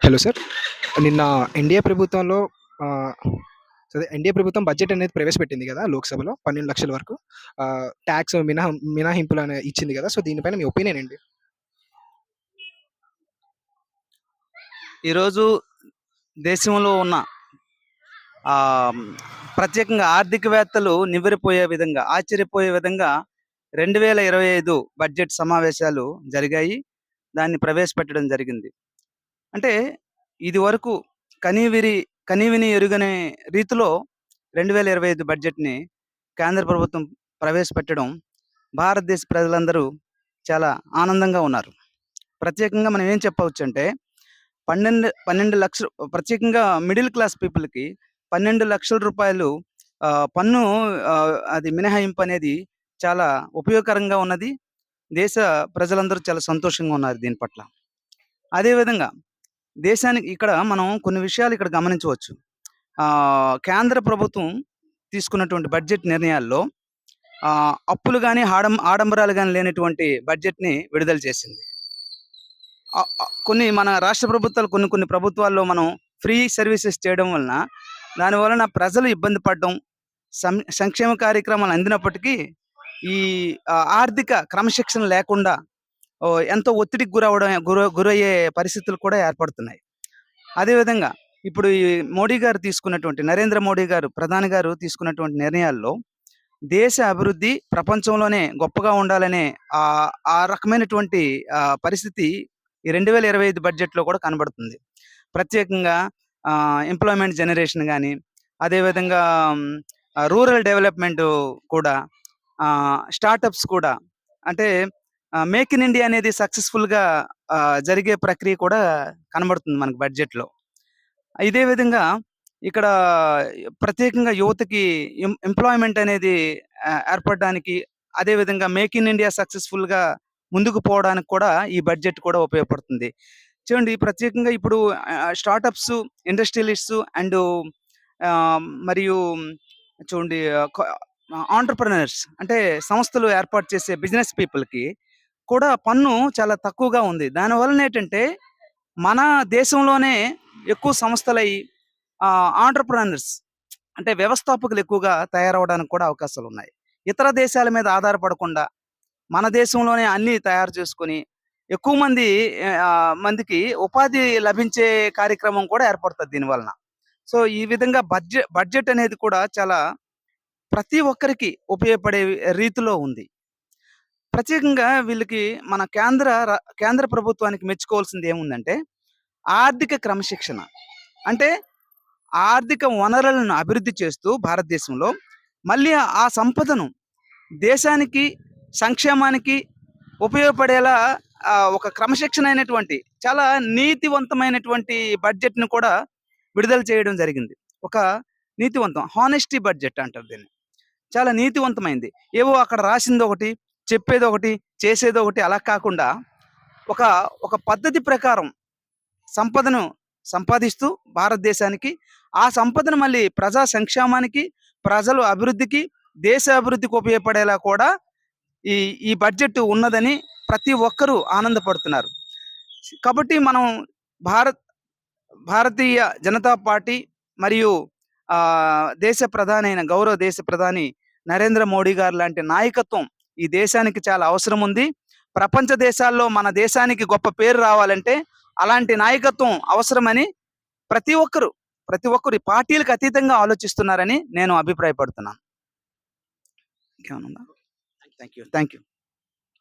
Hello sir. నిన్న NDA ప్రభుత్వంలో ఆహ్, ఎన్‌డీఏ ప్రభుత్వం బడ్జెట్ అనేది ప్రవేశపెట్టింది గదా! లోక్‌సభలో 12,00,000 వరకు. టాక్స్ మినహాయింపులని ఇచ్చింది గదా! సో, దీనిపైన మీ ఒపీనియన్ ఏంటి? ఈరోజు దేశంలో ఉన్న ఆహ్, ప్రత్యేకంగా ఆర్థికవేత్తలు నివ్వెరపోయే విధంగా, ఆశ్చర్యపోయే విధంగా 2025 బడ్జెట్ సమావేశాలు జరిగాయి. దాన్ని ప్రవేశపెట్టడం జరిగింది. అంటే ఇదివరకు కనీవిరి కనీవినీ ఎరుగని రీతిలో 2025 బడ్జెట్‌ని కేంద్ర ప్రభుత్వం ప్రవేశపెట్టడం భారతదేశ ప్రజలందరూ చాలా ఆనందంగా ఉన్నారు. ప్రత్యేకంగా మనం ఏం చెప్పవచ్చంటే 12 లక్షలు ప్రత్యేకంగా మిడిల్ క్లాస్ పీపుల్‌కి రూ. 12,00,000 పన్ను అది మినహాయింపు అనేది చాలా ఉపయోగకరంగా ఉన్నది. దేశ ప్రజలందరూ చాలా సంతోషంగా ఉన్నారు దీని పట్ల. అదే విధంగా దేశానికి ఇక్కడ మనం కొన్ని విషయాలు ఇక్కడ గమనించవచ్చు. కేంద్ర ప్రభుత్వం తీసుకున్నటువంటి బడ్జెట్ నిర్ణయాల్లో అప్పులు గాని, ఆడంబరాలు గాని లేనటువంటి బడ్జెట్‌ని విడుదల చేసింది. కొన్ని మన రాష్ట్ర ప్రభుత్వాలు కొన్ని ప్రభుత్వాల్లో మనం ఫ్రీ సర్వీసెస్ చేయడం వలన, దాని వలన ప్రజలు ఇబ్బంది పడడం, సంక్షేమ కార్యక్రమాలు అందినప్పటికీ ఈ ఆర్థిక క్రమశిక్షణ లేకుండా ఎంతో ఒత్తిడికి గురయ్యే పరిస్థితులు కూడా ఏర్పడుతున్నాయి. అదేవిధంగా ఇప్పుడు ఈ మోడీ గారు తీసుకున్నటువంటి నరేంద్ర మోడీ గారు ప్రధాని గారు తీసుకున్నటువంటి నిర్ణయాల్లో దేశ అభివృద్ధి ప్రపంచంలోనే గొప్పగా ఉండాలనే ఆ రకమైనటువంటి పరిస్థితి ఈ 2025 బడ్జెట్‌లో కూడా కనబడుతుంది. ప్రత్యేకంగా ఎంప్లాయ్‌మెంట్ జనరేషన్ గాని, అదేవిధంగా రూరల్ డెవలప్‌మెంట్ కూడా, స్టార్టప్స్ కూడా, అంటే మేక్ ఇన్ ఇండియా అనేది సక్సెస్‌ఫుల్‌గా జరిగే ప్రక్రియ కూడా కనబడుతుంది మనకు బడ్జెట్‌లో. ఇదే విధంగా ఇక్కడ ప్రత్యేకంగా యువతకి ఎంప్లాయ్‌మెంట్ అనేది ఏర్పడడానికి, అదేవిధంగా మేక్ ఇన్ ఇండియా సక్సెస్‌ఫుల్‌గా ముందుకు పోవడానికి కూడా ఈ బడ్జెట్ కూడా ఉపయోగపడుతుంది. చూడండి ప్రత్యేకంగా ఇప్పుడు స్టార్టప్స్, ఇండస్ట్రియలిస్ట్స్ అండ్ మరియు చూడండి ఆంటర్‌ప్రెన్యూర్స్ అంటే సంస్థలు ఏర్పాటు చేసే బిజినెస్ పీపుల్‌కి కూడా పన్ను చాలా తక్కువగా ఉంది. దానివలన ఏంటంటే మన దేశంలోనే ఎక్కువ సంస్థలయ్యి ఆంటర్‌ప్రెన్యూర్స్ అంటే వ్యవస్థాపకులు ఎక్కువగా తయారవ్వడానికి కూడా అవకాశాలున్నాయి. ఇతర దేశాల మీద ఆధారపడకుండా మన దేశంలోనే అన్నీ తయారు చేసుకొని ఎక్కువ మందికి ఉపాధి లభించే కార్యక్రమం కూడా ఏర్పడుతుంది దీనివలన. సో, ఈ విధంగా బడ్జెట్ అనేది కూడా చాలా ప్రతి ఒక్కరికి ఉపయోగపడే రీతిలో ఉంది. ప్రత్యేకంగా వీళ్ళకి మన కేంద్ర ప్రభుత్వానికి మెచ్చుకోవాల్సింది ఏముందంటే ఆర్థిక క్రమశిక్షణ. అంటే ఆర్థిక వనరులను అభివృద్ధి చేస్తూ భారతదేశంలో మళ్ళీ ఆ సంపదను దేశానికి, సంక్షేమానికి ఉపయోగపడేలా ఒక క్రమశిక్షణ అయినటువంటి చాలా నీతివంతమైనటువంటి బడ్జెట్‌ని కూడా విడుదల చేయడం జరిగింది. ఒక నీతివంతం హానెస్టీ బడ్జెట్ అంటారు దీన్ని. చాలా నీతివంతమైంది. ఏవో అక్కడ రాసిందొకటి, చెప్పేదొకటి, చేసేదొకటి అలా కాకుండా ఒక ఒక పద్ధతి ప్రకారం సంపదను సంపాదిస్తూ భారతదేశానికి, ఆ సంపదను మళ్ళీ ప్రజా సంక్షేమానికి, ప్రజల అభివృద్ధికి, దేశ అభివృద్ధికి ఉపయోగపడేలా కూడా ఈ ఈ బడ్జెట్ ఉన్నదని ప్రతి ఒక్కరూ ఆనందపడుతున్నారు. కాబట్టి మనం భారతీయ జనతా పార్టీ మరియు గౌరవ దేశ ప్రధాని నరేంద్ర మోడీ గారు లాంటి నాయకత్వం ఈ దేశానికి చాలా అవసరం ఉంది. ప్రపంచ దేశాల్లో మన దేశానికి గొప్ప పేరు రావాలంటే అలాంటి నాయకత్వం అవసరమని ప్రతి ఒక్కరు ఈ పార్టీలకు అతీతంగా ఆలోచిస్తున్నారని నేను అభిప్రాయపడుతున్నాను. ఇంకేమన్నా ఉందా? Thank you.